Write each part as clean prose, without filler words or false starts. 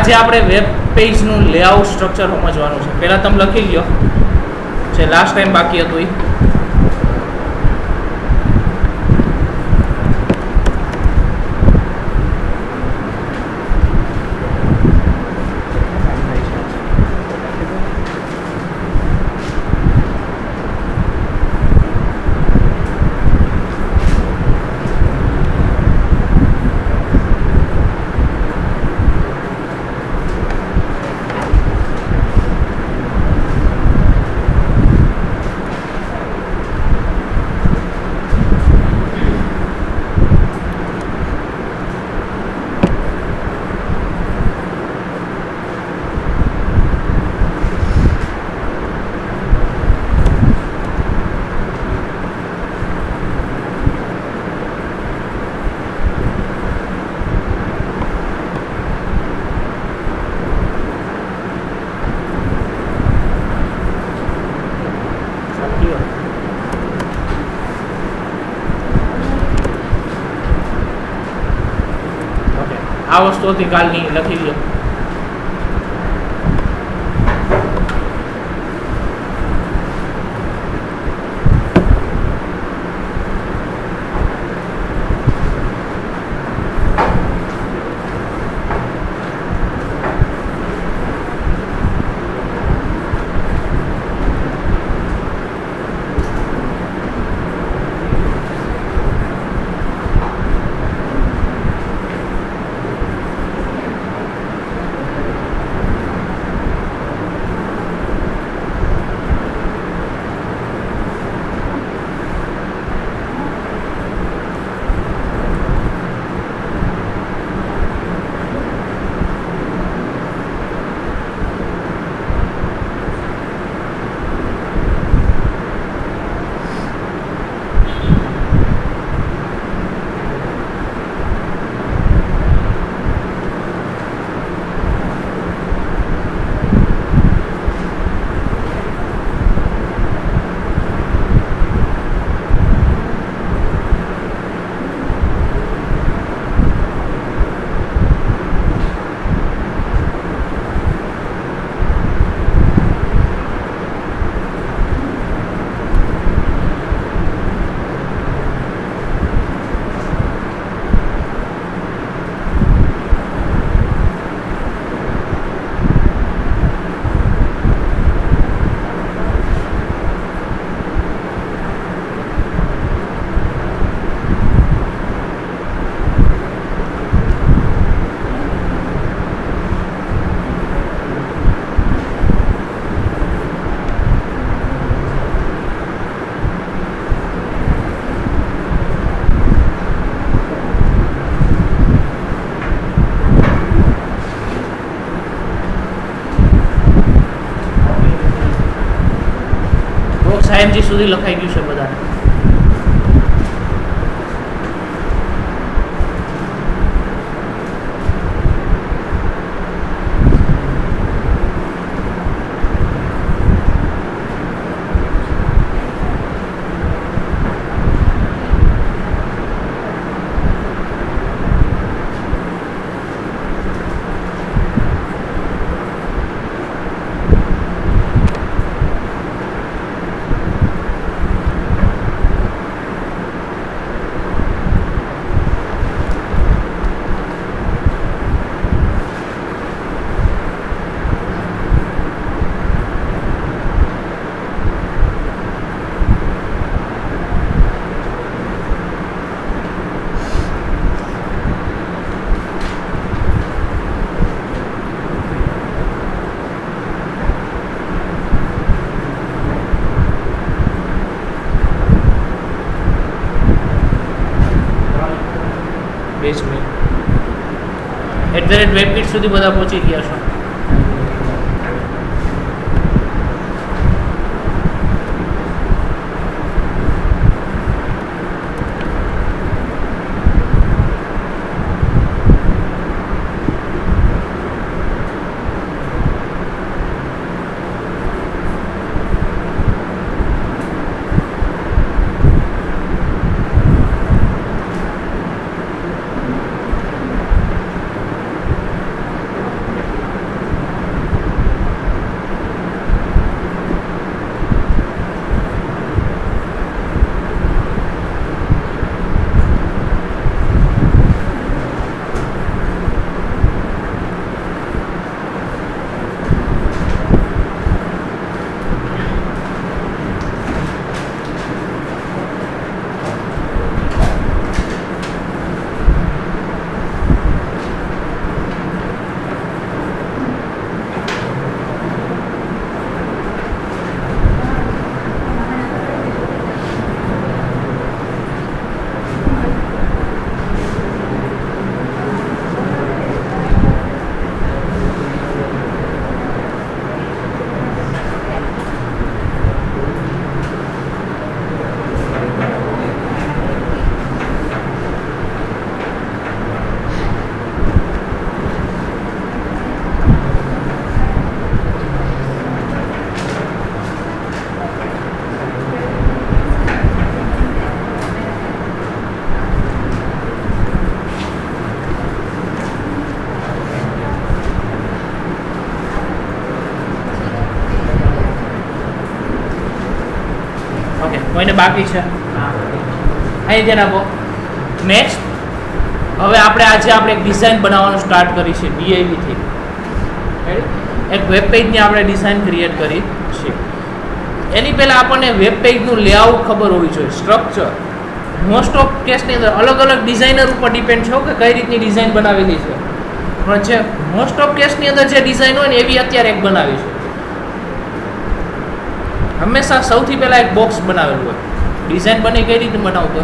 આજે આપણે વેબ પેજનું લેઆઉટ સ્ટ્રક્ચર સમજવાનું છે. પહેલાં તમે લખી લ્યો જે લાસ્ટ ટાઈમ બાકી હતું એ. આ વસ્તુ હતી કાલની, લખી લો. IMG સુધી લખાઈ ગયું છે બધાને. વેબકીટ સુધી બધા પહોંચી ગયા છો. કોઈને બાકી છે? અહીં ધ્યાન આપો. નેક્સ્ટ હવે આપણે એક ડિઝાઇન બનાવવાનું સ્ટાર્ટ કરી છે DIVથી. એક વેબ પેજની આપણે ડિઝાઇન ક્રિએટ કરી છે. એની પહેલાં આપણને વેબ પેજનું લેઆઉટ ખબર હોવી જોઈએ, સ્ટ્રક્ચર. મોસ્ટ ઓફ કેસની અંદર અલગ અલગ ડિઝાઇનર ઉપર ડિપેન્ડ છે કે કઈ રીતની ડિઝાઇન બનાવેલી છે, પણ જે મોસ્ટ ઓફ કેસની અંદર જે ડિઝાઇન હોય ને એવી અત્યારે એક બનાવી છે. હંમેશા સૌથી પહેલાં એક બોક્સ બનાવેલું હોય. ડિઝાઇન બની કઈ રીતે બનાવતો?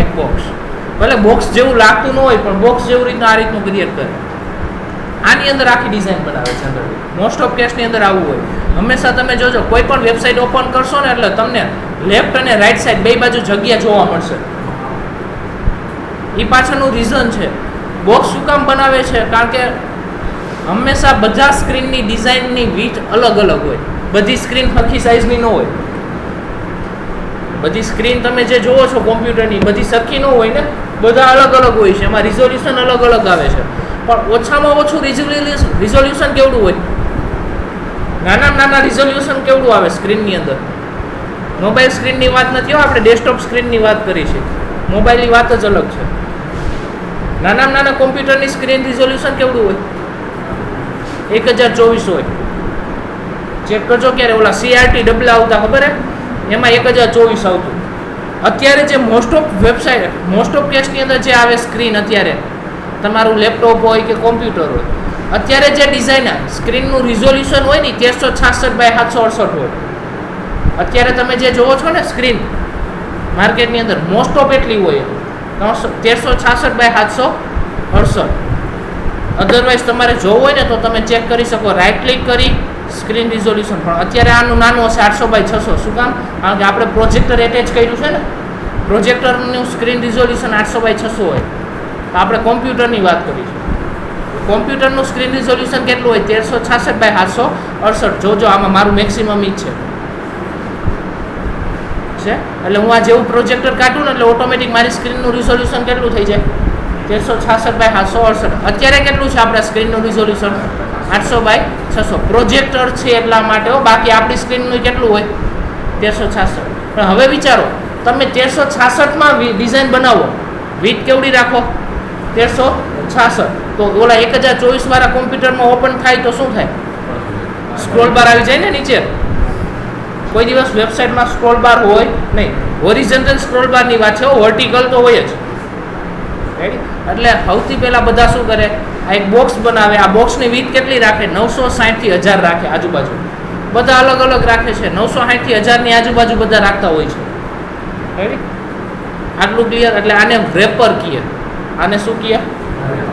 એક બોક્સ. ભલે બોક્સ જેવું લાગતું ન હોય પણ બોક્સ જેવું રીતના આ રીતનું ક્રિએટ કરે. આની અંદર આખી ડિઝાઇન બનાવે છે. મોસ્ટ ઓફ કેસની અંદર આવું હોય. હંમેશા તમે જોજો કોઈ પણ વેબસાઇટ ઓપન કરશો ને એટલે તમને લેફ્ટ અને રાઈટ સાઈડ બે બાજુ જગ્યા જોવા મળશે. એ પાછળનું રીઝન છે. બોક્સ શું કામ બનાવે છે? કારણ કે હંમેશા બધા સ્ક્રીનની ડિઝાઇનની વિડ્થ અલગ અલગ હોય. બધી સ્ક્રીન સરખી સાઇઝની ન હોય. બધી સ્ક્રીન તમે જે જોવો છો કોમ્પ્યુટરની બધી સરખી ન હોય ને, બધા અલગ અલગ હોય છે. એમાં રિઝોલ્યુશન અલગ અલગ આવે છે. પણ ઓછામાં ઓછું રિઝોલ્યુશન કેવડું હોય? નાના રિઝોલ્યુશન કેવડું આવે સ્ક્રીનની અંદર? મોબાઈલ સ્ક્રીનની વાત નથી હો, આપણે ડેસ્કટોપ સ્ક્રીનની વાત કરી છે. મોબાઈલની વાત જ અલગ છે. નાના કોમ્પ્યુટરની સ્ક્રીન રિઝોલ્યુશન કેવડું હોય? 1024 હોય. ચેક કરજો ક્યારે ઓલા CRT ડબલા આવતા ખબર હે, એમાં 1024 આવતું. અત્યારે જે મોસ્ટ ઓફ કેસની અંદર જે આવે સ્ક્રીન, અત્યારે તમારું લેપટોપ હોય કે કોમ્પ્યુટર હોય, અત્યારે જે ડિઝાઇન સ્ક્રીનનું રિઝોલ્યુશન હોય ને 1366x768 હોય. અત્યારે તમે જે જોવો છો ને સ્ક્રીન માર્કેટની અંદર મોસ્ટ ઓફ એટલી હોય 1366x768. અધરવાઇઝ તમારે જોવું હોય ને તો તમે ચેક કરી શકો, રાઈટ ક્લિક કરી સ્ક્રીન રિઝોલ્યુશન. પણ અત્યારે આનું નાનું હશે 800x600. શું કામ? કારણ કે આપણે પ્રોજેક્ટર એટેચ કર્યું છે ને, પ્રોજેક્ટરનું સ્ક્રીન રિઝોલ્યુશન 800x600 હોય. આપણે કોમ્પ્યુટરની વાત કરીશું. કોમ્પ્યુટરનું સ્ક્રીન રિઝોલ્યુશન કેટલું હોય? 1366x768. જોજો આમાં મારું મેક્સિમમ ઈ છે. એટલે હું આ જેવું પ્રોજેક્ટર કાઢું ને એટલે ઓટોમેટિક મારી સ્ક્રીનનું રિઝોલ્યુશન કેટલું થઈ જાય? 1366x768. અત્યારે કેટલું છે આપણા સ્ક્રીનનું રિઝોલ્યુશન? 800x600. પ્રોજેક્ટર છે એટલા માટે. બાકી આપણી સ્ક્રીનનું કેટલું હોય? 1366. પણ હવે વિચારો, તમે 1366માં ડિઝાઇન બનાવો, વિડ્થ કેવડી રાખો? 1366. તો ઓલા 1024 વાળા કોમ્પ્યુટરમાં ઓપન થાય તો શું થાય? સ્ક્રોલ બાર આવી જાય ને નીચે. કોઈ દિવસ વેબસાઇટમાં સ્ક્રોલ બાર હોય નહીં. હોરિઝોન્ટલ સ્ક્રોલ બારની વાત છે, વર્ટિકલ તો હોય જ. એટલે સૌથી પહેલાં બધા શું કરે? આ એક બોક્સ બનાવે. આ બોક્સની વિડ્થ કેટલી રાખે? 960 થી 1000 રાખે આજુબાજુ. બધા અલગ અલગ રાખે છે. 960 થી 1000ની આજુબાજુ બધા રાખતા હોય છે. આટલું ક્લિયર? એટલે આને રેપર કહીએ. આને શું કહીએ?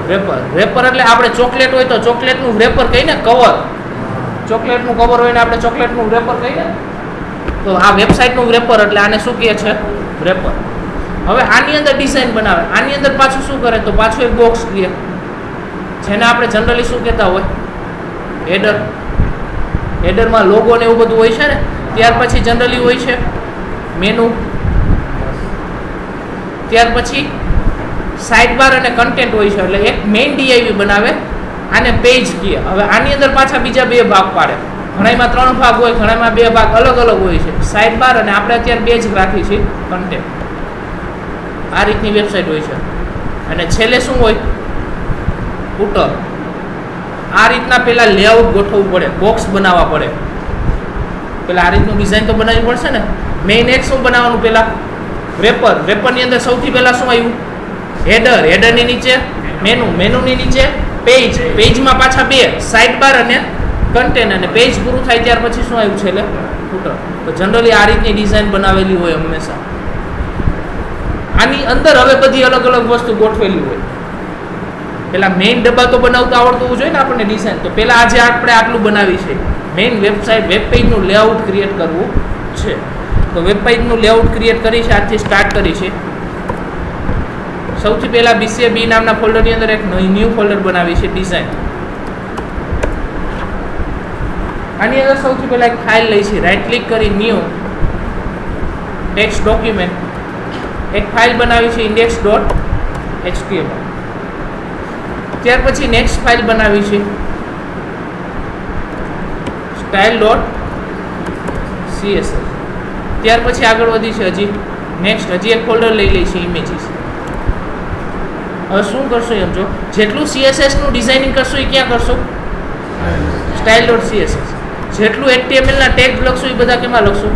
રેપર. રેપર એટલે આપણે ચોકલેટ હોય તો ચોકલેટનું રેપર કહીને, કવર. ચોકલેટનું કવર હોય ને આપણે ચોકલેટનું રેપર કહીએ. તો આ વેબસાઇટનું રેપર, એટલે આને શું કહે છે? રેપર. હવે આની અંદર ડિઝાઇન બનાવે. આની અંદર પાછું શું કરે? તો પાછું એક બોક્સ કહે, જેને આપણે જનરલી શું કહેતા હોય? હેડર. હેડરમાં લોગો ને એવું બધું હોય છે ને. ત્યાર પછી જનરલી હોય છે મેનુ. ત્યાર પછી સાઇડ બાર અને કન્ટેન્ટ હોય છે. એટલે એક મેઇન DIV બનાવે, આને પેજ કહે. હવે આની અંદર પાછા બીજા બે ભાગ પાડે. ઘણામાં 3 ભાગ હોય, ઘણામાં 2 ભાગ અલગ અલગ હોય છે. સાઇડ બાર અને આપણે અત્યારે 2 જ રાખી છે કન્ટેન્ટ. આ રીતની વેબસાઇટ હોય છે. અને છેલ્લે શું હોય? ફૂટર. આ રીતના પહેલાં લેઆઉટ ગોઠવવું પડે, બોક્સ બનાવવા પડે. પહેલાં આ રીતનું ડિઝાઇન તો બનાવવી પડશે ને. મેઇન એક શું બનાવવાનું? પહેલાં રેપર. રેપરની અંદર સૌથી પહેલાં શું આવ્યું? હેડર. હેડરની નીચે મેનુ. મેનુની નીચે પેજ. પેજમાં પાછા 2 સાઇડ બાર અને કન્ટેન્ટ. અને પેજ પૂરું થાય ત્યાર પછી શું આવ્યું છે? એટલે ફૂટર. તો જનરલી આ રીતની ડિઝાઇન બનાવેલી હોય હંમેશા. આની અંદર હવે બધી અલગ અલગ વસ્તુ ગોઠવેલી હોય. પેલા મેઇન ડબ્બા તો બનાવતા આવડતું હોવું જોઈએ ને આપણને ડિઝાઇન. તો પહેલાં આજે આપણે આટલું બનાવી છે. મેઇન વેબસાઇટ વેબ પેજનું લેઆઉટ ક્રિએટ કરવું છે. તો વેબ પેજનું લેઆઉટ ક્રિએટ કરી છે, આજથી સ્ટાર્ટ કરી છે. સૌથી પહેલાં BCA-B નામના ફોલ્ડરની અંદર એક ન્યૂ ફોલ્ડર બનાવી છે, ડિઝાઇન. આની અંદર સૌથી પહેલાં એક ફાઇલ લઈ છે. રાઈટ ક્લિક કરી ન્યૂ ટેક્સ્ટ ડોક્યુમેન્ટ. એક ફાઇલ બનાવી છે index.html. ત્યાર પછી નેક્સ્ટ ફાઇલ બનાવી છે style.css. ત્યાર પછી આગળ વધી છે હજી નેક્સ્ટ હજી એક ફોલ્ડર લઈ લઈ છે ઇમેજીસ. હવે શું કરશો એમ જો જેટલું સીએસએસનું ડિઝાઇનિંગ કરશો એ ક્યાં કરશો style.css. જેટલું HTMLના ટેગ લખશો એ બધા કેમાં લખશો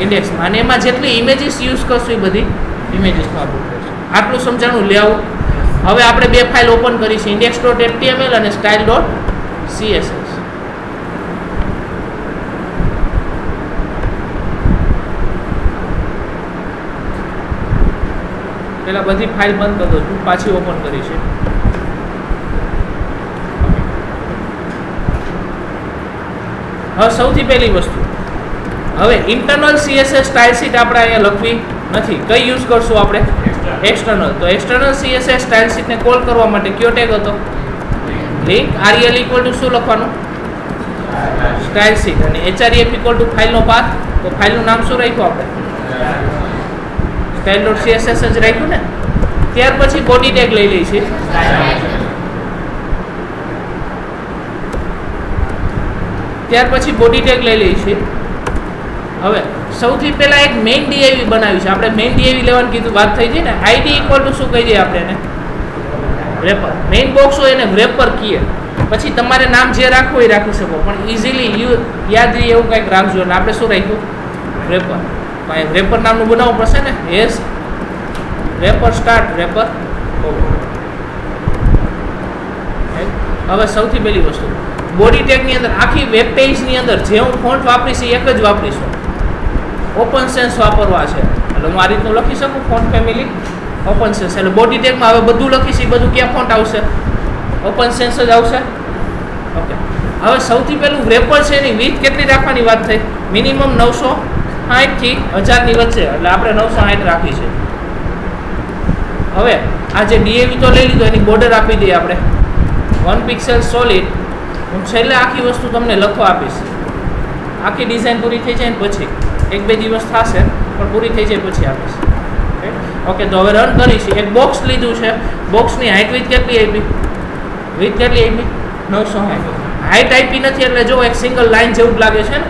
ઇન્ડેક્સમાં. અને એમાં જેટલી ઇમેજીસ યુઝ કરશો એ બધી ઇમેજીસમાં આપવું પડશે. આટલું સમજાણું લેવું. હવે આપણે બે ફાઇલ ઓપન કરી છે index.html અને style.css. પેલા બધી ફાઇલ બંધ કરી દો, પાછી ઓપન કરી છે. હવે સૌથી પહેલી વસ્તુ, હવે ઇન્ટરનલ સીએસએસ સ્ટાઇલ શીટ આપણે અહીંયા લખવી નથી. કઈ યુઝ કરશું આપણે એક્સટર્નલ. તો એક્સટર્નલ સીએસએસ સ્ટાઇલ શીટને કોલ કરવા માટે કયો ટેગ હતો લિંક rel ઇક્વલ ટુ શું લખવાનું સ્ટાઇલ શીટ અને href ઇક્વલ ટુ ફાઇલનો પાથ. તો ફાઇલનું નામ શું રાખ્યું આપણે style.css જ રાખ્યું ને. ત્યાર પછી બોડી ટેગ લઈ લઈ છે. ત્યાર પછી બોડી ટેગ લઈ લઈ છે. હવે સૌથી પહેલા એક મેઇન ડીઆઈવી બનાવી છે આપણે. મેઇન ડીઆઈવી લેવાનું કીધું, વાત થઈ છે ને. આઈડી ઇક્વલ ટુ શું કહી દઈએ આપણે એને રેપર. મેઇન બોક્સ હોય એને રેપર કહીએ. પછી તમારે નામ જે રાખવું એ રાખી શકો, પણ ઇઝીલી યાદ રહે એવું કંઈક રાખજો. એટલે આપણે શું રાખ્યું રેપર. રેપર નામનું બનાવવું પડશે ને. Yes wrapper start wrapper. હવે સૌથી પહેલી વસ્તુ બોડી ટેગની અંદર આખી વેબ પેજની અંદર જે હું ફોન્ટ વાપરીશ એ એક જ વાપરીશું. ઓપન સેન્સ વાપરવા છે એટલે હું આ રીતનું લખી શકું ફોન્ટ ફેમિલી ઓપન સેન્સ. એટલે બોડી ટેગમાં હવે બધું લખીશ એ બધું ક્યાં ફોન્ટ આવશે ઓપન સેન્સ જ આવશે. ઓકે. હવે સૌથી પહેલું રેપર છે એની વિડ્થ કેટલી રાખવાની વાત થઈ મિનિમમ 960 થી 1000 ની વચ્ચે. એટલે આપણે 960 રાખી છે. હવે આ જે ડીએવી તો લઈ લીધો એની બોર્ડર આપી દઈએ આપણે 1 પિક્સેલ સોલિડ. હું છેલ્લે આખી વસ્તુ તમને લખવા આપીશ. આખી ડિઝાઇન પૂરી થઈ જાય ને પછી 1-2 દિવસ થશે પણ પૂરી થઈ જાય પછી આપીશ. ઓકે. તો હવે રન કરીશ. એક બોક્સ લીધું છે. બોક્સની હાઇટ વિથ કેટલી આપી વિથ કેટલી આપી 960. હાઇટ આપી નથી એટલે જો એક સિંગલ લાઇન જેવું જ લાગે છે ને.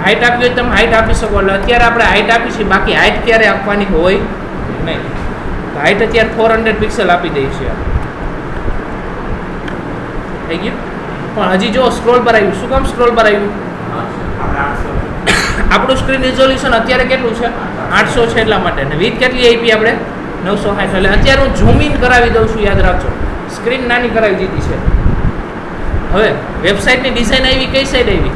હાઇટ આપી હોય તમે હાઇટ આપી શકો. એટલે અત્યારે આપણે હાઇટ આપી છે, બાકી હાઇટ ક્યારે આપવાની હોય નહીં. હાઇટ અત્યારે 400 પિક્સેલ આપી દઈએ છીએ. થઈ ગયું. પણ હજી જો સ્ક્રોલ પર આવ્યું. શું કામ સ્ક્રોલ પર આવ્યું? આપણું સ્ક્રીન રિઝોલ્યુશન અત્યારે કેટલું છે 800 છે એટલા માટે. ને વિથ કેટલી આપી આપણે 960. એટલે અત્યારે હું ઝૂમ ઇન કરાવી દઉં છું. યાદ રાખજો સ્ક્રીન નાની કરાવી દીધી છે. હવે વેબસાઇટની ડિઝાઇન આવી કઈ સાઈડ આવી?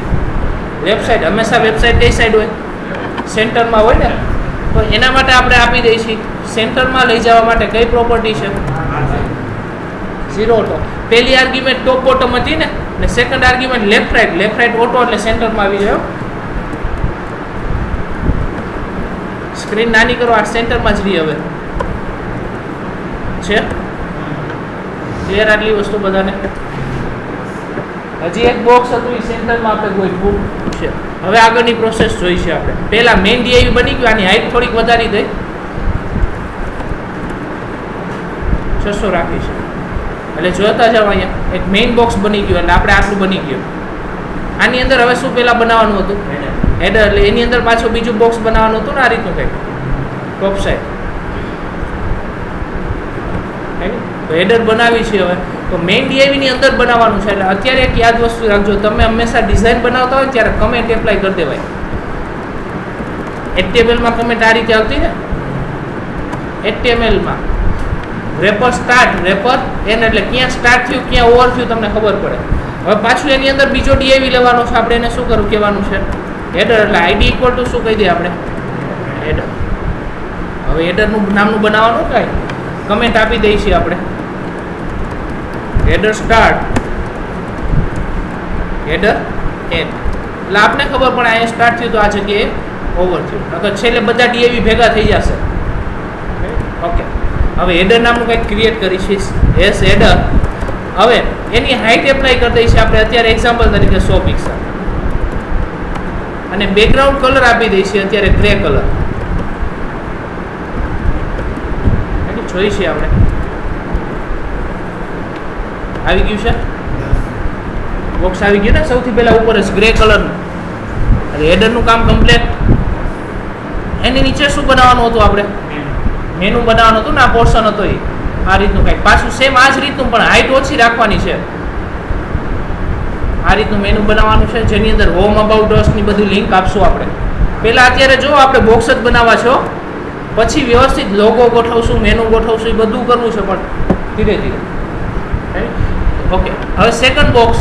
વેબસાઇટ હંમેશા વેબસાઇટ કઈ સાઈડ હોય સેન્ટરમાં હોય ને. તો એના માટે આપણે આપી દઈએ છીએ સેન્ટરમાં લઈ જવા માટે કઈ પ્રોપર્ટી છે 0 ઓટો. પહેલી આર્ગ્યુમેન્ટ ટોપ બોટમ હતી ને second argument left right auto એટલે સેન્ટરમાં આવી જાય. સ્ક્રીન નાની કરો આ સેન્ટરમાં જ રહી હવે છે. ક્લિયર આટલી વસ્તુ બધાને? હજી એક બોક્સ હતું એ સેન્ટરમાં આપણે ગોઠવું છે. હવે આગળની પ્રોસેસ જોઈ છે આપણે. પહેલા મેઇન ડીઆઈવી બની ગયું. આની હાઈટ થોડીક વધારી દઈ 600 રાખી છે. એટલે જોતા જાવ અહીંયા એક મેઇન બોક્સ બની ગયું. એટલે આપણે આટલું બની ગયું. આની અંદર હવે શું પહેલાં બનાવવાનું હતું હેડર. એટલે એની અંદર પાછું બીજું બોક્સ બનાવવાનું હતું ને આ રીતનું કંઈક ટોપ સાઈડ. તો હેડર બનાવી છે હવે. તો મેઇન ડીઆઈવીની અંદર બનાવવાનું છે. એટલે અત્યારે એક યાદ વસ્તુ રાખજો, તમે હંમેશા ડિઝાઇન બનાવતા હોય ત્યારે કમેન્ટ એપ્લાય કરી દેવાય. HTMLમાં કમેન્ટ આ રીતે આવતી ને HTMLમાં રેપર સ્ટાર્ટ રેપર એન એટલે ક્યાં સ્ટાર્ટ થયું ક્યાં ઓવર થયું તમને ખબર પડે. હવે પાછું એની અંદર બીજો ડીઆઈવી લેવાનો છે આપણે. એને શું કરવું કહેવાનું છે હેડર. એટલે આઈડી ઇક્વલ ટુ શું કહી દઈએ આપણે હેડર. હવે હેડરનું નામનું બનાવવાનું કાંઈ કમેન્ટ આપી દઈએ છીએ આપણે હેડર સ્ટાર્ટ હેડર એન્ડ. એટલે આપને ખબર પડે અહીંયા સ્ટાર્ટ થયું તો આ જગ્યાએ ઓવર થયું. નકર છેલ્લે બધા ડીઆઈવી ભેગા થઈ જશે. ઓકે. હવે હેડર નામનું કંઈક ક્રિએટ કરીશું એસ હેડર. હવે એની હાઇટ એપ્લાય કરી દઈએ છીએ આપણે અત્યારે એક્ઝામ્પલ તરીકે 100 પિક્સલ. અને બેકગ્રાઉન્ડ કલર આપી દઈએ છીએ અત્યારે ગ્રે કલર. જોઈ છે આપણે આવી ગયું છે બોક્સ આવી ગયું ને સૌથી પહેલા ઉપર જ ગ્રે કલરનું. એટલે હેડરનું કામ કમ્પ્લીટ એની નીચે શું બનાવવાનું હતું આપણે? મેનુ બનાવવાનું હતું ને આ પોર્શન હતો એ આ રીતનું કંઈક પાછું સેમ આ જ રીતનું પણ હાઈટ ઓછી રાખવાની છે. આ રીતનું મેનુ બનાવવાનું છે જેની અંદર હોમ અબાઉટ અસ ની બધી લિંક આપશું આપણે. પહેલા અત્યારે જો આપણે બોક્સ જ બનાવવા છો, પછી વ્યવસ્થિત લોગો ગોઠવશું, મેનુ ગોઠવશું, એ બધું કરવું છે પણ ધીરે ધીરે. ઓકે, હવે સેકન્ડ બોક્સ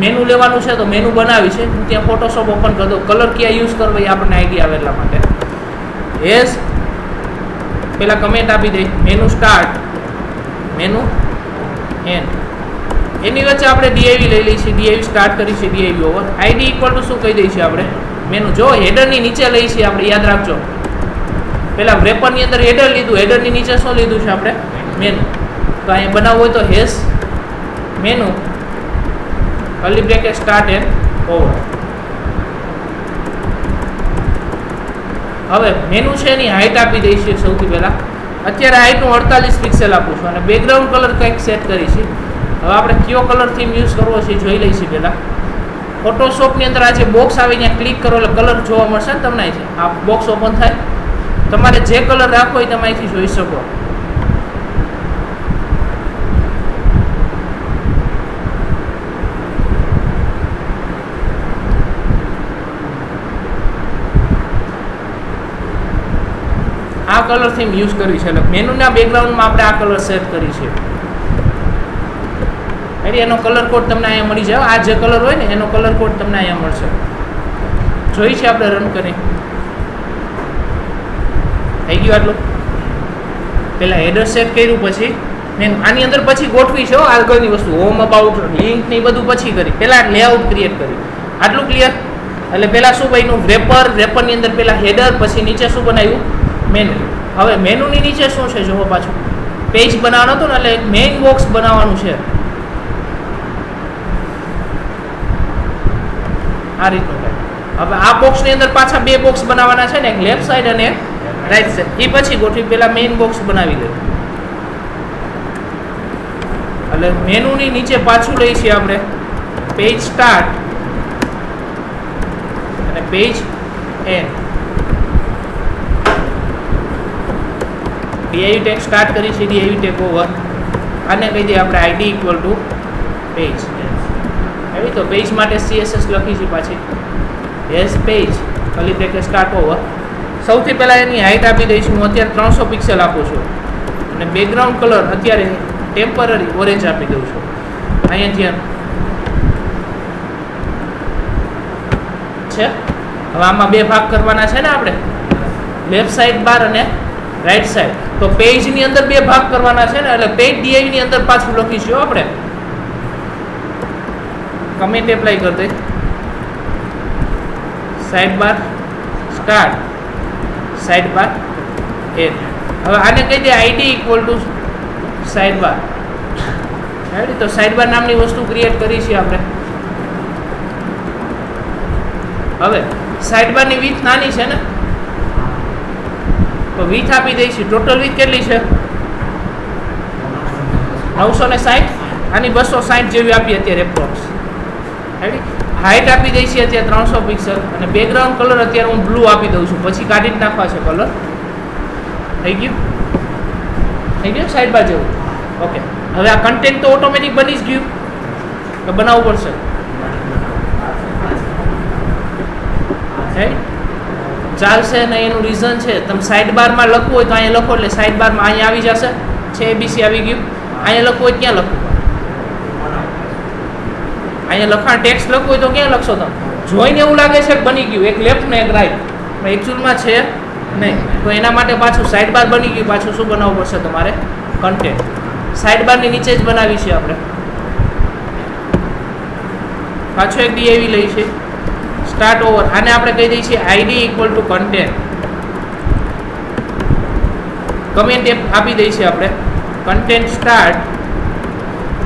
મેનુ લેવાનું છે તો મેનુ બનાવી છે. હું ત્યાં ફોટોશોપ ઓપન કરી દઉં. કલર ક્યાં યુઝ કરવો એ આપણને આઈડિયા આવે એટલા માટે. એસ પહેલાં કમેન્ટ આપી દઈ મેનુ સ્ટાર્ટ, મેનુ એન્ડ. એની વચ્ચે આપણે ડીઆઈવી લઈ લઈએ છીએ, ડીઆઈવી સ્ટાર્ટ કરી છે, ડીઆઈવી ઓવર. આઈડી ઇક્વલ ટુ શું કહી દઈએ છીએ આપણે? મેનુ. જો હેડરની નીચે લઈ છીએ આપણે, યાદ રાખજો. પહેલાં રેપરની અંદર હેડર લીધું, હેડરની નીચે શું લીધું છે આપણે? મેનુ. તો અહીંયા બનાવવું હોય તો hash menu curly bracket start end over. હવે મેનુ છે એની હાઇટ આપી દઈશું સૌથી પહેલાં. અત્યારે હાઇટનું 48 પિક્સેલ આપું છું અને બેકગ્રાઉન્ડ કલર કંઈક સેટ કરી છે. હવે આપણે કયો કલર થીમ યુઝ કરવો છે જોઈ લઈશું પહેલાં. ફોટોશોપની અંદર આ જે બોક્સ આવી ત્યાં ક્લિક કરો એટલે કલર જોવા મળશે ને તમને. આ બોક્સ ઓપન થાય, તમારે જે કલર રાખવો હોય તમે અહીંથી જોઈ શકો. આ કલર થીમ યુઝ કરી છે એટલે મેનુના બેકગ્રાઉન્ડમાં આપણે આ કલર સેટ કરી છે. એટલે એનો કલર કોડ તમને અહીંયા મળી જાય. આ જે કલર હોય ને એનો કલર કોડ તમને અહીંયા મળશે. જોઈ છે આપણે રન કરી. થઈ ગયું આટલું. પહેલાં હેડર સેટ કર્યું, પછી મેનુ. આની અંદર પછી ગોઠવી છે આગળની વસ્તુ, હોમ અબાઉટ લિંક ને એ બધું પછી કરી. પહેલાં લેઆઉટ ક્રિએટ કરી. આટલું ક્લિયર. એટલે પહેલાં શું બન્યું? રેપરની અંદર પહેલાં હેડર, પછી નીચે શું બનાવ્યું? મેનુ. હવે મેનુની નીચે શું છે જોવો પાછું? પેજ બનાવવાનું હતું ને એટલે એક મેઇન બોક્સ બનાવવાનું છે. આ રીતનું કંઈ. હવે આ બોક્સની અંદર પાછા બે બોક્સ બનાવવાના છે ને, એક લેફ્ટ સાઈડ અને એક રાઈટ સાઈડ. એ પછી ગોઠવી પહેલાં મેઇન બોક્સ બનાવી દે. એટલે મેનુની નીચે પાછું લઈ છીએ આપણે પેજ સ્ટાર્ટ અને પેજ એન્ડ. ડીઆઈવી ટેગ સ્ટાર્ટ કરી છે, ડીઆઈવી ટેગ ઓવર. આને કહી દઈએ આપણે આઈડી ઇક્વલ ટુ પેજ. એવી તો પેજ માટે સીએસએસ લખી છે પાછી. S page curly bracket start over. સૌથી પહેલાં એની હાઇટ આપી દઈશું. હું અત્યારે 300 પિક્સેલ આપું છું અને બેકગ્રાઉન્ડ કલર અત્યારે ટેમ્પરરી ઓરેન્જ આપી દઉં છું. અહીંયા ધ્યાન છે. હવે આમાં બે ભાગ કરવાના છે ને આપણે, લેફ્ટ સાઈડ બાર અને રાઈટ સાઈડ. તો પેજની અંદર બે ભાગ કરવાના છે ને, એટલે પેજ ડીઆઈવી ની અંદર પાછું લખીશું આપણે. કમેન્ટ એપ્લાય કરી દે. Side bar start, side bar end. હવે આને કહી દે ID equal to side bar. Right. તો સાઈડ બાર નામની વસ્તુ ક્રિએટ કરી છે આપણે. હવે સાઈડ બારની વિડ્થ નાની છે ને, તો વિડ્થ આપી દઈશું. ટોટલ વિડ્થ કેટલી છે? 960. આની 260 જેવી આપી અત્યારે એપ્રોક્સ. રાઈટ. હાઇટ આપી દઈ છે અત્યારે 300 પિક્સલ અને બેકગ્રાઉન્ડ કલર અત્યારે હું બ્લુ આપી દઉં છું, પછી કાઢી જ નાખવા છે કલર. થઈ ગયું? થઈ ગયું સાઈડ બાર જેવું. ઓકે. હવે આ કન્ટેન્ટ તો ઓટોમેટિક બની જ ગયું કે બનાવવું પડશે? રાઈટ. ચાલશે ને એનું રીઝન છે, તમે સાઈડ બારમાં લખવું હોય તો અહીંયા લખો એટલે સાઈડ બારમાં અહીંયા આવી જશે. છે એબીસી આવી ગયું. અહીંયા લખવું હોય ક્યાં લખવું? અહીંયા લખાણ ટેક્સ્ટ લખવું હોય તો ક્યાં લખશો તમે? જોઈને એવું લાગે છે કે બની ગયું, એક લેફ્ટ ને એક રાઈટ, પણ એકચ્યુઅલમાં છે નહીં. તો એના માટે પાછું સાઈડ બાર બની ગયું, પાછું શું બનાવવું પડશે તમારે? કન્ટેન્ટ. સાઈડ બારની નીચે જ બનાવી છે આપણે. પાછો એક ડીઆઈવી લઈ છે સ્ટાર્ટ ઓવર. આને આપણે કહી દઈએ છીએ ID equal two content. Comment આપી દઈએ છીએ આપણે કન્ટેન્ટ સ્ટાર્ટ.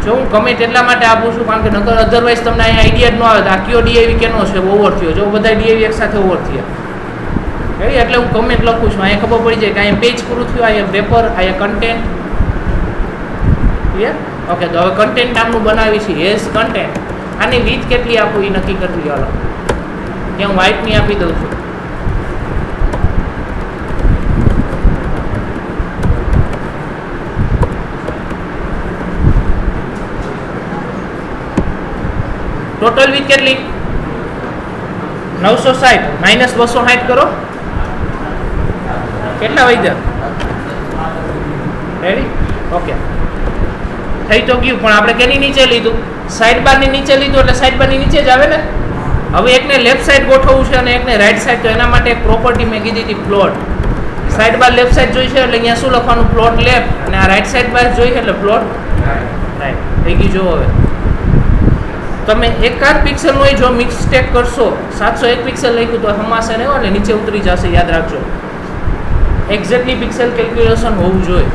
જો હું કમેન્ટ એટલા માટે આપું છું કારણ કે નકર અધરવાઇઝ તમને અહીંયા આઈડિયા જ ન આવે. આ કયો ડીઆઈવી કેનો છે ઓવર થયો, જો બધા ડીઆઈવી એક સાથે ઓવર થયા એટલે હું કમેન્ટ લખું છું. અહીંયા ખબર પડી જાય કે અહીંયા પેજ પૂરું થયું, અહીંયા પેપર, અહીંયા કન્ટેન્ટ. ક્લિયર? ઓકે. તો હવે કન્ટેન્ટ નામનું બનાવી છે એસ કન્ટેન્ટ. આની વિડ્થ કેટલી આપું એ નક્કી કરી લો. ત્યાં હું વ્હાઇટની આપી દઉં છું. ટોટલ વિથ કેટલી? 960 માઇનસ 260 કરો, કેટલા વધ્યા? રેડી? ઓકે, થઈ તો ગયું. પણ આપણે કેની નીચે લીધું? સાઈડ બારની નીચે લીધું એટલે સાઈડ બારની નીચે જ આવે ને. હવે એકને લેફ્ટ સાઈડ ગોઠવવું છે અને એકને રાઈટ સાઈડ, તો એના માટે એક પ્રોપર્ટી મેં કીધી હતી, પ્લોટ. સાઈડ બાર લેફ્ટ સાઈડ જોઈ છે એટલે અહીંયા શું લખવાનું? Plot left. અને આ રાઈટ સાઈડ બાર જોઈ એટલે પ્લોટ રાઈટ. થઈ ગયું. જો હવે તમે એકાદ પિક્સલનો જો મિસ્ટેક કરશો, 701 પિક્સલ લખ્યું તો હમાશે નહીં એટલે નીચે ઉતરી જશે, યાદ રાખજો. એક્ઝેક્ટલી પિક્સલ કેલ્ક્યુલેશન હોવું જોઈએ.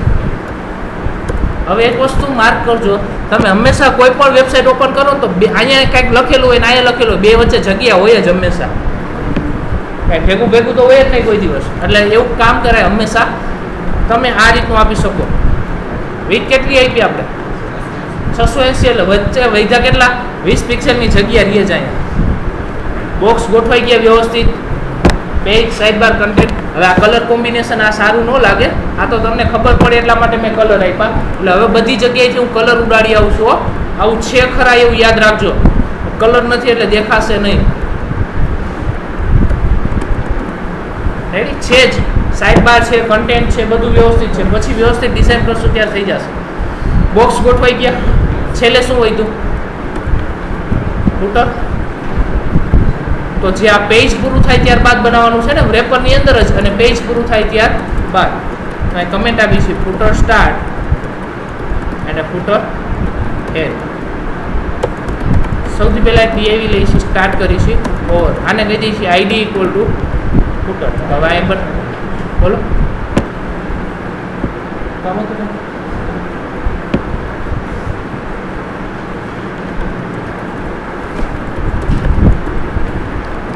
હવે એક વસ્તુ માર્ક કરજો, તમે હંમેશા કોઈ પણ વેબસાઇટ ઓપન કરો તો અહીંયા કંઈક લખેલું હોય ને અહીંયા લખેલું હોય, બે વચ્ચે જગ્યા હોય જ હંમેશા. કાંઈ ભેગું ભેગું તો હોય જ નહીં કોઈ દિવસ. એટલે એવું કામ કરાય હંમેશા. તમે આ રીતનું આપી શકો. વિથ કેટલી આપી આપણે? 680. એટલે વચ્ચે વૈધા કેટલા? 20 પિક્સલની જગ્યા રહે જ અહીંયા. બોક્સ ગોઠવાઈ ગયા વ્યવસ્થિત, પેજ, સાઇડ બાર, કન્ટેન્ટ. હવે આ કલર કોમ્બિનેશન આ સારું ન લાગે, આ તો તમને ખબર પડે એટલા માટે મેં કલર આપ્યા. એટલે હવે બધી જગ્યાએથી હું કલર ઉડાડી આવું છું. આવું છે ખરા એવું યાદ રાખજો. કલર નથી એટલે દેખાશે નહીં. રેડી છે જ. સાઇડ બાર છે, કન્ટેન્ટ છે, બધું વ્યવસ્થિત છે. પછી વ્યવસ્થિત ડિઝાઇન કરશું ત્યારે થઈ જશે. બોક્સ ગોઠવાઈ ગયા. છેલ્લે શું હોય તું? ફૂટર. તો જે આ પેજ પૂરું થાય ત્યારબાદ બનાવવાનું છે ને, રેપરની અંદર જ, અને પેજ પૂરું થાય ત્યારબાદ. કમેન્ટ આપી છે ફૂટર સ્ટાર્ટ અને ફૂટર એન્ડ. સૌથી પહેલાં પીઆઈવી લઈશું, સ્ટાર્ટ કરીશું ઓર આને કહી દઈશું આઈડી ઇક્વલ ટુ ફૂટર. હવે આ બટ બોલો કામ હતું.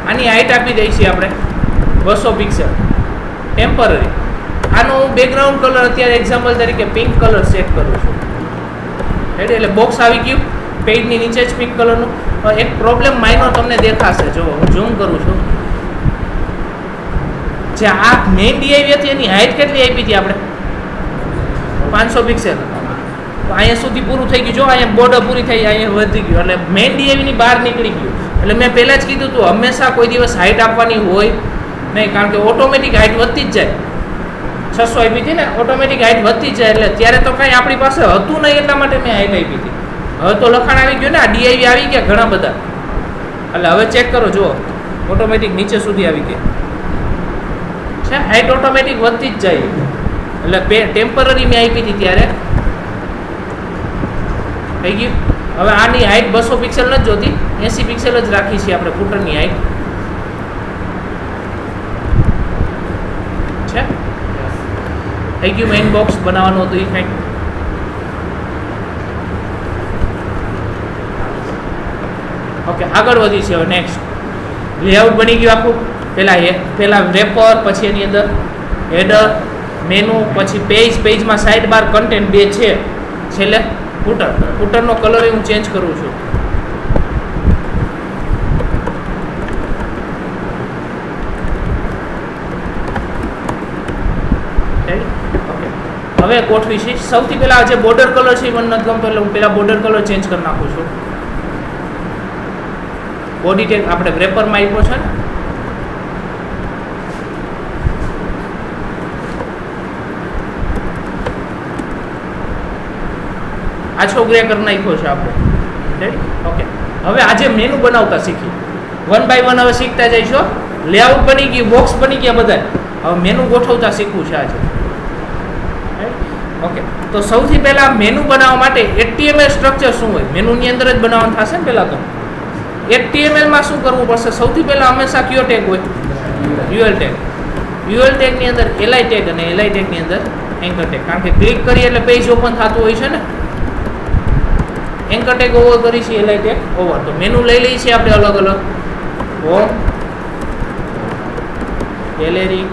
આની હાઈટ આપી દઈશું આપણે 200 પિક્સલ ટેમ્પરરી. આનો હું બેકગ્રાઉન્ડ કલર અત્યારે એક્ઝામ્પલ તરીકે પિંક કલર સેટ કરું છું. રેડી? એટલે બોક્સ આવી ગયું, પેજની નીચે જ પિંક કલરનું. એક પ્રોબ્લેમ માઇનોર તમને દેખાશે, જો હું ઝૂમ કરું છું. જે આ મેઇન ડીઆઈવી હતી એની હાઈટ કેટલી આપી હતી આપણે? 500 પિક્સલ. તો અહીંયા સુધી પૂરું થઈ ગયું. જો અહીંયા બોર્ડર પૂરી થઈ, અહીંયા વધી ગયું, એટલે મેઇન ડીઆઈવીની બહાર નીકળી ગયું. એટલે મેં પહેલાં જ કીધું હતું, હંમેશા કોઈ દિવસ હાઈટ આપવાની હોય નહીં, કારણ કે ઓટોમેટિક હાઈટ વધતી જ જાય. 600 આપી હતી ને, ઓટોમેટિક હાઈટ વધતી જ જાય. એટલે ત્યારે તો કાંઈ આપણી પાસે હતું નહીં, એટલા માટે મેં હાઈટ આપી હતી. હવે તો લખાણ આવી ગયું ને, આ ડીઆઈવી આવી ગયા ઘણા બધા. એટલે હવે ચેક કરો, જુઓ ઓટોમેટિક નીચે સુધી આવી ગયા છે. હાઈટ ઓટોમેટિક વધતી જ જાય. એટલે ટેમ્પરરી મેં આપી હતી ત્યારે થઈ ગયું. હવે આની હાઈટ 200 પિક્સલ નથી જોતી, 80 પિક્સલ જ રાખી છે આપણે ફૂટરની હાઈટ છે. થઈ ગયું. મેઇન બોક્સ બનાવવાનું હતું એ કંઈક. ઓકે, આગળ વધી છે. હવે નેક્સ્ટ લેઆઉટ બની ગયું આખું. પહેલા રેપર, પછી એની અંદર હેડર, મેનુ, પછી પેજમાં સાઇડ બાર, કન્ટેન્ટ, બે છે. છેલ્લે ફૂટર. ફૂટરનો કલર હું ચેન્જ કરું છું. હવે ગોઠવી છે. સૌથી પહેલા જે બોર્ડર કલર છે એ મને નથી ગમતો, એટલે હું પહેલા બોર્ડર કલર ચેન્જ કરી નાખું છું. બોડી ટેગ આપણે રેપરમાં આપ્યો છે ને, આછો ગ્રે કરી નાખ્યો છે આપણે. ઓકે, હવે આજે મેનુ બનાવતા શીખી. 1 બાય 1 હવે શીખતા જઈશું. લેઆઉટ બની ગયું, બોક્સ બની ગયા બધા. હવે મેનુ ગોઠવતા શીખવું છે આજે. ઓકે, તો સૌથી પહેલા મેનુ બનાવવા માટે HTML સ્ટ્રક્ચર શું હોય? મેનુની અંદર જ બનાવવાનું થશે ને. પહેલાં તો HTML માં શું કરવું પડશે? સૌથી પહેલાં હંમેશા કયો ટેગ હોય? UL tag. UL ટેગની અંદર LI ટેગ અને LI ટેગની અંદર એન્કર ટેગ. કારણ કે ક્લિક કરીએ એટલે પેજ ઓપન થતું હોય છે ને. એન્કર ટેગ ઓવર કરી છે, LI ટેગ ઓવર. તો મેનુ લઈ લઈએ છીએ આપણે અલગ અલગ. હોમ, ગેલેરી,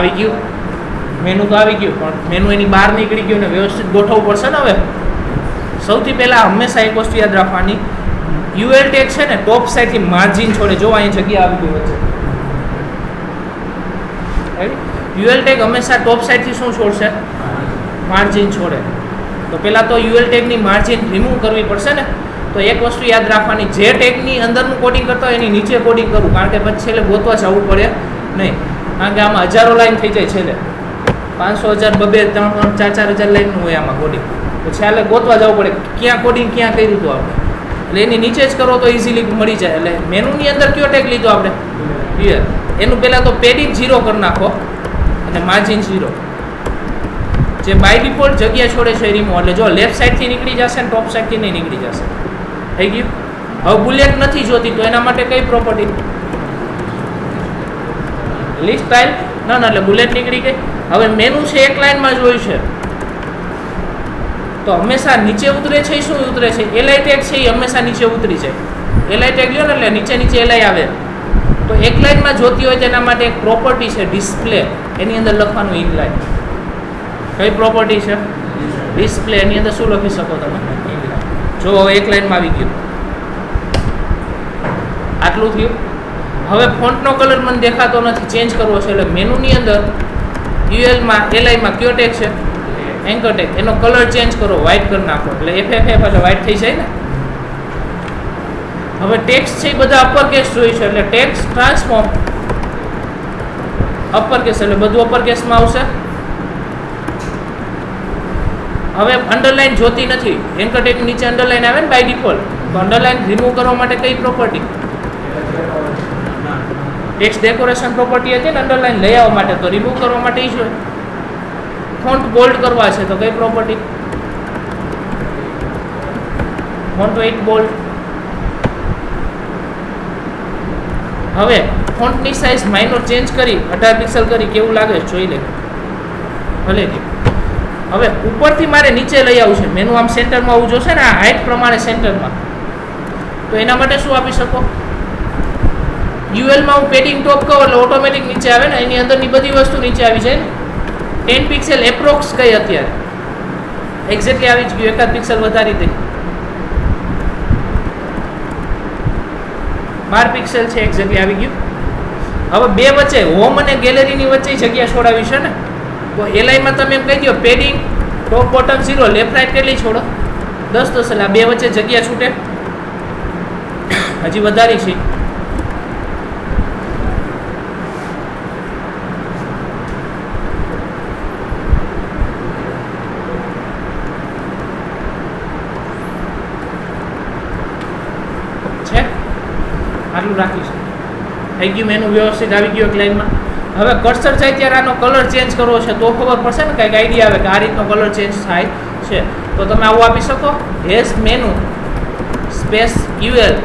આવી ગયું મેનુ તો આવી ગયું, પણ મેનુ એની બહાર નીકળી ગયું ને વ્યવસ્થિત ગોઠવવું પડશે ને. હવે સૌથી પહેલાં હંમેશા એક વસ્તુ યાદ રાખવાની, યુએલ ટેગ છે ને ટોપ સાઈડથી માર્જિન છોડે. જો અહીં જગ્યા આવી ગઈ વચ્ચે, યુએલ ટેગ હંમેશા ટોપ સાઈડથી શું છોડશે? માર્જિન છોડે. તો પહેલાં તો યુએલ ટેગની માર્જિન રિમૂવ કરવી પડશે ને. તો એક વસ્તુ યાદ રાખવાની, જે ટેગની અંદરનું કોડિંગ કરતા હોય એની નીચે કોડિંગ કરવું, કારણ કે પછી છેલ્લે ગોતવા જવું પડે નહીં. કારણ કે આમાં હજારો લાઈન થઈ જાય છેલ્લે, 500,000 2,000 3,000 4,000 લાઈનનું હોય આમાં કોડિંગ. તો છેલ્લે ગોતવા જવું પડે ક્યાં કોડિંગ ક્યાં કર્યું હતું આપણે. એટલે એની નીચે જ કરો તો ઇઝીલી મળી જાય. એટલે મેનુની અંદર કયો ટેગ લીધો આપણે? ક્લિયર. એનું પહેલાં તો પેડિંગ 0 કરી નાખો અને માર્જિન 0. જે બાય ડિફોલ્ટ જગ્યા છોડે છે એ રિમૂવ. એટલે જો લેફ્ટ સાઈડથી નીકળી જશે ને ટોપ સાઈડથી નહીં નીકળી જશે. થઈ ગયું. હવે બુલેટ નથી જોતી તો એના માટે કઈ પ્રોપર્ટી? લિસ્ટ સ્ટાઇલ ના એટલે બુલેટ નીકળી ગઈ. હવે મેનુ છે એક લાઇનમાં જોયું છે તો હંમેશા નીચે ઉતરે છે. શું ઉતરે છે? એલઆઈ ટેગ છે એ હંમેશા નીચે ઉતરી જાય. એલઆઈ ટેગ લ્યો ને એટલે નીચે નીચે એલઆઈ આવે. તો એક લાઇનમાં જોતી હોય તેના માટે એક પ્રોપર્ટી છે ડિસ્પ્લે. એની અંદર લખવાનું ઇનલાઇન. કઈ પ્રોપર્ટી છે? ડિસ્પ્લે. એની અંદર શું લખી શકો તમે? જો હવે એક લાઇનમાં આવી ગયું. આટલું થયું. હવે ફોન્ટનો કલર મને દેખાતો નથી, ચેન્જ કરવો છે. એટલે મેનુની અંદર યુએલમાં એલઆઈમાં કયો ટેગ છે? Anchor tag. એનો કલર ચેન્જ કરો, વ્હાઇટ કરી નાખો. એટલે એફએફ એટલે વ્હાઇટ થઈ જાય ને. હવે ટેક્સ્ટ છે એ બધા અપર કેસ જોઈ છે. એટલે ટેક્સ્ટ ટ્રાન્સફોર્મ અપર કેસ, એટલે બધું અપર કેસમાં આવશે. હવે અંડરલાઈન જોતી નથી. એન્કર ટેગ નીચે અંડરલાઈન આવે ને બાય ડિફોલ્ટ. તો અંડરલાઈન રિમૂવ કરવા માટે કઈ પ્રોપર્ટી? ટેક્સ્ટ ડેકોરેશન પ્રોપર્ટી હતી ને અંડરલાઈન લઈ આવવા માટે. તો રિમૂવ કરવા માટે એ જોઈએ. ફોન્ટ બોલ્ડ કરવા છે તો કઈ પ્રોપર્ટી? Font weight bold. હવે ફોન્ટની સાઇઝ માઇનોર ચેન્જ કરી 18 પિક્સલ કરી કેવું લાગે જોઈ લે. ભલે કે હવે ઉપરથી મારે નીચે લઈ આવવું છે. મેનુ આમ સેન્ટરમાં આવવું જોશે ને, આ હાઇટ પ્રમાણે સેન્ટરમાં. તો એના માટે શું આપી શકો? યુએલમાં હું પેડિંગ ટોપ કહું એટલે ઓટોમેટિક નીચે આવે ને. એની અંદરની બધી વસ્તુ નીચે આવી જાય ને. 10 પિક્સલ એપ્રોક્સ કઈ અત્યારે એક્ઝેક્ટલી આવી જ ગયું. એકાદ પિક્સલ વધારી દઈ 12 પિક્સલ છે એક્ઝેક્ટલી આવી ગયું. હવે બે વચ્ચે હોમ અને ગેલેરીની વચ્ચે જગ્યા છોડાવી છે ને. તો એલઆઈમાં તમે એમ કહી દો padding top bottom 0, left right કેટલી છોડો? 10 એટલે આ બે વચ્ચે જગ્યા છૂટે. હજી વધારી છે. આટલું રાખીશું. થઈ ગયું. મેનુ વ્યવસ્થિત આવી ગયું એક લાઈનમાં. હવે કર્સર જાય ત્યારે આનો કલર ચેન્જ કરવો છે તો ખબર પડશે ને, કંઈક આઈડિયા આવે કે આ રીતનો કલર ચેન્જ થાય છે. તો તમે આવું આપી શકો, હેશ મેનુ સ્પેસ યુએલ